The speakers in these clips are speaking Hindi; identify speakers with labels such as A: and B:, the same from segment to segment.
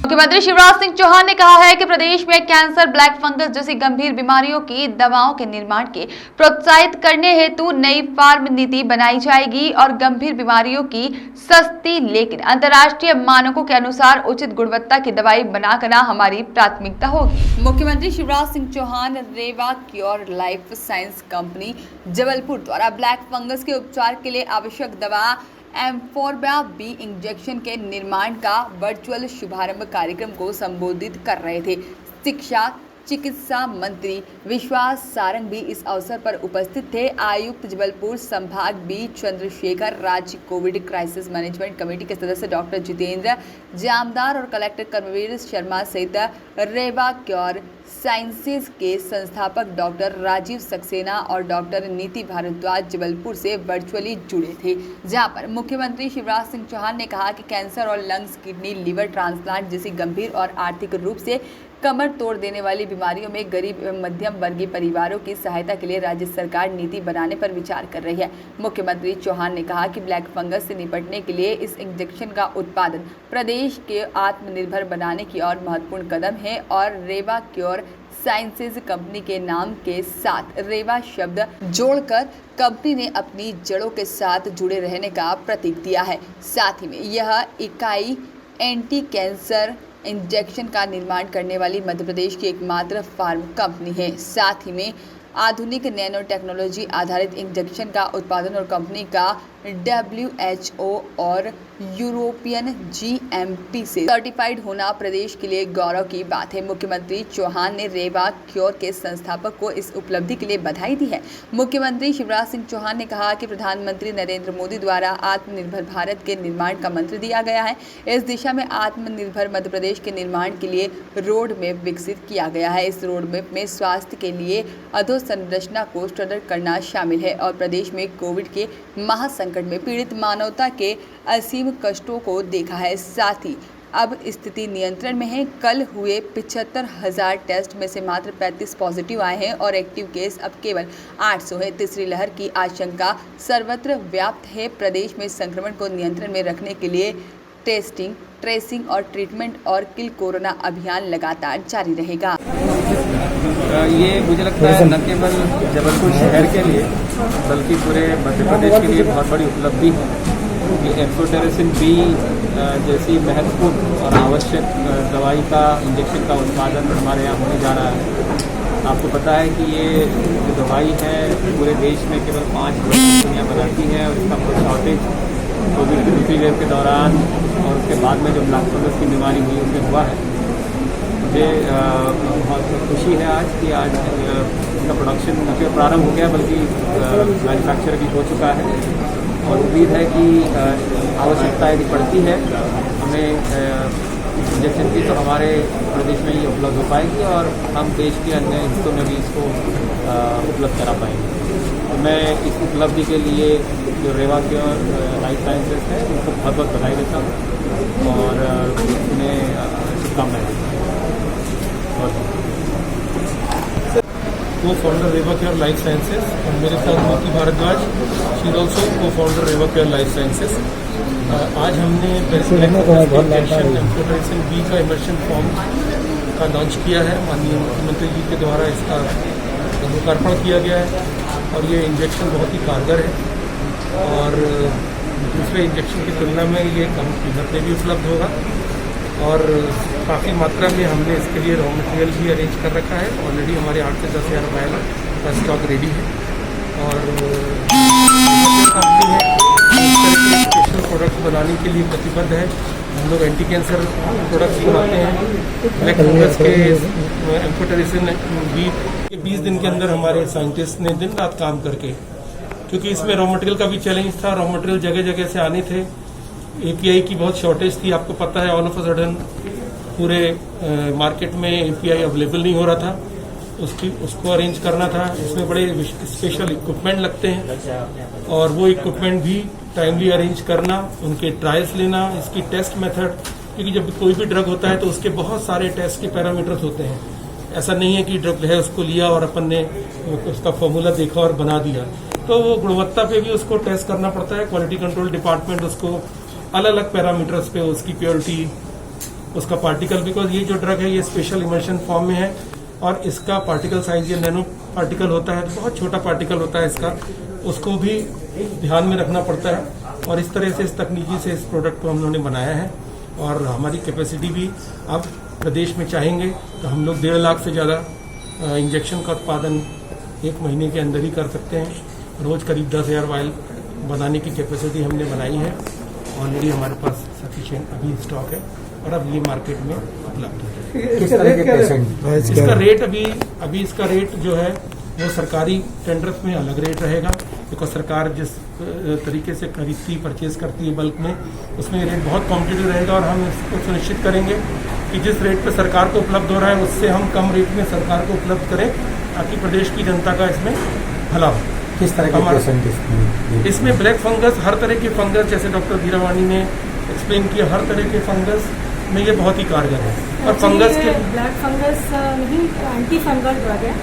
A: मुख्यमंत्री शिवराज सिंह चौहान ने कहा है कि प्रदेश में कैंसर, ब्लैक फंगस जैसी गंभीर बीमारियों की दवाओं के निर्माण के प्रोत्साहित करने हेतु नई फार्म नीति बनाई जाएगी और गंभीर बीमारियों की सस्ती लेकिन अंतर्राष्ट्रीय मानकों के अनुसार उचित गुणवत्ता की दवाई बनाना हमारी प्राथमिकता होगी। मुख्यमंत्री Shivraj Singh Chouhan Reva cure life science company Jabalpur द्वारा ब्लैक फंगस के उपचार के लिए आवश्यक दवा एम्फोरबा बी इंजेक्शन के निर्माण का वर्चुअल शुभारंभ कार्यक्रम को संबोधित कर रहे थे। शिक्षा चिकित्सा मंत्री विश्वास सारंग भी इस अवसर पर उपस्थित थे। आयुक्त जबलपुर संभाग बी चंद्रशेखर, राज्य कोविड क्राइसिस मैनेजमेंट कमेटी के सदस्य डॉक्टर जितेंद्र जामदार और कलेक्टर कर्मवीर शर्मा सहित रेवा क्योर साइंसेज के संस्थापक डॉक्टर राजीव सक्सेना और डॉक्टर नीति भारद्वाज जबलपुर से वर्चुअली जुड़े थे, जहां पर मुख्यमंत्री शिवराज सिंह चौहान ने कहा कि कैंसर और लंग्स, किडनी, लीवर ट्रांसप्लांट जैसी गंभीर और आर्थिक रूप से कमर तोड़ देने वाली बीमारियों में गरीब एवं मध्यम वर्गीय परिवारों की सहायता के लिए राज्य सरकार नीति बनाने पर विचार कर रही है। मुख्यमंत्री चौहान ने कहा कि ब्लैक फंगस से निपटने के लिए इस इंजेक्शन का उत्पादन प्रदेश के आत्मनिर्भर बनाने की ओर महत्वपूर्ण कदम है और रेवा क्योर साइंसेज कंपनी के नाम के साथ रेवा शब्द जोड़कर कंपनी ने अपनी जड़ों के साथ जुड़े रहने का प्रतीक दिया है। साथ ही में यह इकाई एंटी कैंसर इंजेक्शन का निर्माण करने वाली मध्य प्रदेश की एकमात्र फार्म कंपनी है। साथ ही में आधुनिक नैनो टेक्नोलॉजी आधारित इंजेक्शन का उत्पादन और कंपनी का WHO और यूरोपियन GMP से सर्टिफाइड होना प्रदेश के लिए गौरव की बात है। मुख्यमंत्री चौहान ने रेवा क्योर के संस्थापक को इस उपलब्धि के लिए बधाई दी है। मुख्यमंत्री शिवराज सिंह चौहान ने कहा कि प्रधानमंत्री नरेंद्र मोदी द्वारा आत्मनिर्भर भारत के निर्माण का मंत्र दिया गया है। इस दिशा में आत्मनिर्भर मध्य प्रदेश के निर्माण के लिए रोड मैप विकसित किया गया है। इस रोड मैप में स्वास्थ्य के लिए अधोसंरचना को सुदृढ़ करना शामिल है और प्रदेश में कोविड के महासंकट में पीड़ित मानवता के असीम कष्टों को देखा है। साथ ही अब स्थिति नियंत्रण में है। कल हुए 75,000 टेस्ट में से मात्र 35 पॉजिटिव आए हैं और एक्टिव केस अब केवल 800 है। तीसरी लहर की आशंका सर्वत्र व्याप्त है। प्रदेश में संक्रमण को नियंत्रण में रखने के लिए टेस्टिंग, ट्रेसिंग और ट्रीटमेंट और किल कोरोना अभियान लगातार जारी रहेगा।
B: ये मुझे लगता है न केवल जबलपुर शहर के लिए बल्कि पूरे मध्य प्रदेश के लिए बहुत बड़ी उपलब्धि है कि एम्फोटेरेसिन बी जैसी महत्वपूर्ण और आवश्यक दवाई का इंजेक्शन का उत्पादन हमारे यहाँ होने जा रहा है। आपको पता है कि ये जो दवाई है पूरे देश में केवल 5 कंपनियाँ बनाती हैं और इसका बहुत शॉर्टेज कोविड की दूसरी वेव के दौरान और उसके बाद में जो ब्लैक फंगस की बीमारी हुई उसमें हुआ है। मुझे बहुत खुशी है आज कि आज इसका प्रोडक्शन न केवल प्रारंभ हो गया बल्कि मैन्युफैक्चर भी हो चुका है और उम्मीद है कि आवश्यकता यदि पड़ती है हमें इस इंजेक्शन की तो हमारे प्रदेश में ही उपलब्ध हो पाएगी और हम देश के अन्य हिस्सों में भी इसको उपलब्ध करा पाएंगे। तो मैं इस उपलब्धि के लिए जो रेवा क्योर लाइफ साइंसेज है उनको बहुत बहुत बधाई देता हूँ और उन्हें शुभकामनाएं देता हूँ।
C: को फाउंडर रेवा क्योर लाइफ साइंसेज और मेरे साथ नीति भारद्वाज, शी ऑल्सो को फाउंडर रेवा क्योर लाइफ साइंसेज। आज हमने एम्फोटेरेसिन बी का इमर्शन फॉर्म का लॉन्च किया है। माननीय मुख्यमंत्री जी के द्वारा इसका लोकार्पण किया गया है और ये इंजेक्शन बहुत ही कारगर है और दूसरे इंजेक्शन की तुलना में ये कम कीमत में भी उपलब्ध होगा और काफ़ी मात्रा में हमने इसके लिए रॉ मटेरियल भी अरेंज कर रखा है। ऑलरेडी हमारे 8 से 10 हज़ार वायल का स्टॉक रेडी है और कंपनी है स्पेशल प्रोडक्ट बनाने के लिए प्रतिबद्ध है। हम लोग एंटी कैंसर प्रोडक्ट्स बनाते हैं। ब्लैक फंगस के एम्फोटेरेसिन बी 20 दिन के अंदर हमारे साइंटिस्ट ने दिन रात काम करके, क्योंकि इसमें रॉ मटेरियल का भी चैलेंज था, रॉ मटेरियल जगह जगह से आने थे, API की बहुत शॉर्टेज थी। आपको पता है ऑल ऑफ अ सडन पूरे मार्केट में API अवेलेबल नहीं हो रहा था, उसको अरेंज करना था। इसमें बड़े स्पेशल इक्विपमेंट लगते हैं और वो इक्विपमेंट भी टाइमली अरेंज करना, उनके ट्रायल्स लेना, इसकी टेस्ट मेथड, क्योंकि जब कोई भी ड्रग होता है तो उसके बहुत सारे टेस्ट के पैरामीटर्स होते हैं। ऐसा नहीं है कि ड्रग है उसको लिया और अपन ने उसका फॉर्मूला देखा और बना दिया, तो वो गुणवत्ता पे भी उसको टेस्ट करना पड़ता है। क्वालिटी कंट्रोल डिपार्टमेंट उसको अलग अलग पैरामीटर्स पे उसकी प्योरिटी, उसका पार्टिकल, बिकॉज ये जो ड्रग है ये स्पेशल इमल्शन फॉर्म में है और इसका पार्टिकल साइज ये नैनो पार्टिकल होता है, बहुत छोटा पार्टिकल होता है इसका, उसको भी ध्यान में रखना पड़ता है। और इस तरह से इस तकनीकी से इस प्रोडक्ट को हम लोगों ने बनाया है और हमारी कैपेसिटी भी अब प्रदेश में चाहेंगे तो हम लोग 1.5 लाख से ज़्यादा इंजेक्शन का उत्पादन 1 महीने के अंदर ही कर सकते हैं। रोज करीब 10,000 वायल बनाने की कैपेसिटी हमने बनाई है। ऑलरेडी हमारे पास सफिशिएंट अभी स्टॉक है और अब ये मार्केट में उपलब्ध है।
D: किस तरह के पेशेंट?
C: इसका रेट अभी इसका रेट जो है वो सरकारी टेंडर्स में अलग रेट रहेगा, बिकॉज सरकार जिस तरीके से खरीदती परचेज करती है बल्क में, उसमें रेट बहुत कॉम्पिटिटिव रहेगा और हम इसको सुनिश्चित करेंगे कि जिस रेट पे सरकार को उपलब्ध हो रहा है उससे हम कम रेट में सरकार को उपलब्ध करें ताकि प्रदेश की जनता का इसमें भला हो।
D: किस तरह के पेशेंट
C: इसमें ब्लैक फंगस, हर तरह के फंगस, जैसे डॉक्टर धीरावाणी ने एक्सप्लेन किया, हर तरह के फंगस में ये बहुत ही कारगर है। और फंगस के
E: ब्लैक फंगस नहीं, एंटी फंगल ड्रग है,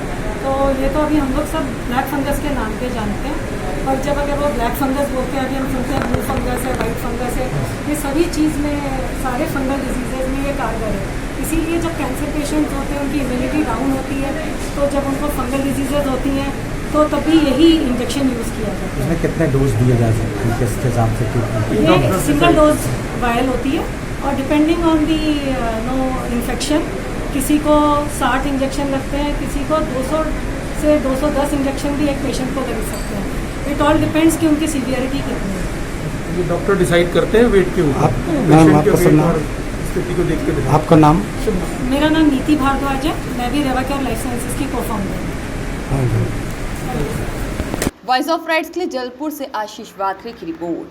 E: तो ये तो अभी हम लोग सब ब्लैक फंगस के नाम पे जानते हैं। और जब अगर वो ब्लैक फंगस बोलते हैं, अभी हम सुनते हैं ब्लू फंगस है, वाइट फंगस है, ये सभी चीज़ में, सारे फंगल डिजीजेज में ये कारगर है। इसीलिए जब कैंसर पेशेंट्स होते हैं उनकी इम्यूनिटी डाउन होती है, तो जब उनको फंगल डिजीजेज होती हैं तो तभी यही इंजेक्शन यूज़ किया जाता है।
D: इसमें कितने डोज दिए जा सकते हैं, किस हिसाब से?
E: ये सिंगल डोज वायल होती है और depending on the no infection, किसी को 60 इंजेक्शन लगते हैं, किसी को 200 से 210 इंजेक्शन भी एक पेशेंट को लग सकते हैं। इट ऑल डिपेंड्स कि उनकी सीवियरिटी कितनी है।
C: ये डॉक्टर डिसाइड करते हैं वेट के ऊपर,
D: मैम आपका सब नाम,
C: स्थिति को देख के।
D: आपका नाम?
E: मेरा नाम नीति भारद्वाज है, मैं भी रेवाकेयर लाइफ साइंसेज की को-फाउंडर हूँ।
A: वॉइस ऑफ राइट्स के लिए जलपुर से आशीष वात्रे की रिपोर्ट।